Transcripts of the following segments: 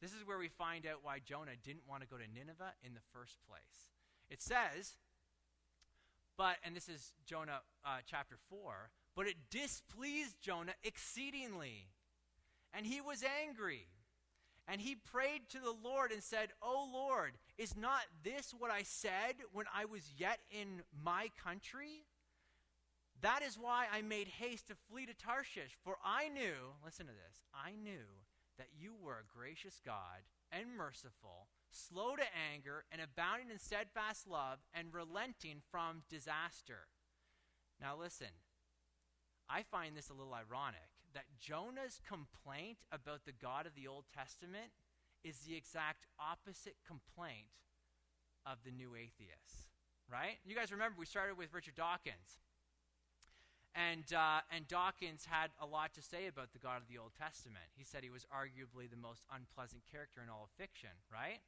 This is where we find out why Jonah didn't want to go to Nineveh in the first place. It says, and this is Jonah chapter 4, but it displeased Jonah exceedingly, and he was angry. And he prayed to the Lord and said, "O Lord, is not this what I said when I was yet in my country? That is why I made haste to flee to Tarshish, for I knew," listen to this, "I knew that you were a gracious God and merciful, slow to anger and abounding in steadfast love and relenting from disaster." Now listen, I find this a little ironic that Jonah's complaint about the God of the Old Testament is the exact opposite complaint of the new atheists, right? You guys remember we started with Richard Dawkins. And Dawkins had a lot to say about the God of the Old Testament. He said he was arguably the most unpleasant character in all of fiction, right?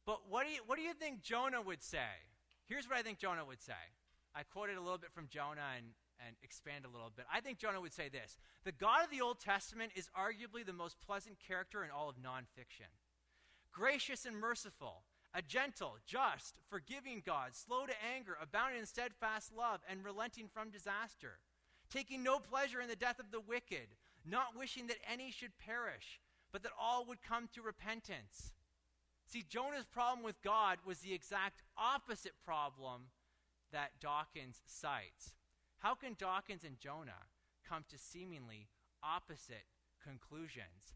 But what do you think Jonah would say? Here's what I think Jonah would say. I quoted a little bit from Jonah and expand a little bit. I think Jonah would say this: the God of the Old Testament is arguably the most pleasant character in all of nonfiction. Gracious and merciful, a gentle, just, forgiving God, slow to anger, abounding in steadfast love, and relenting from disaster, taking no pleasure in the death of the wicked, not wishing that any should perish, but that all would come to repentance. See, Jonah's problem with God was the exact opposite problem that Dawkins cites. How can Dawkins and Jonah come to seemingly opposite conclusions?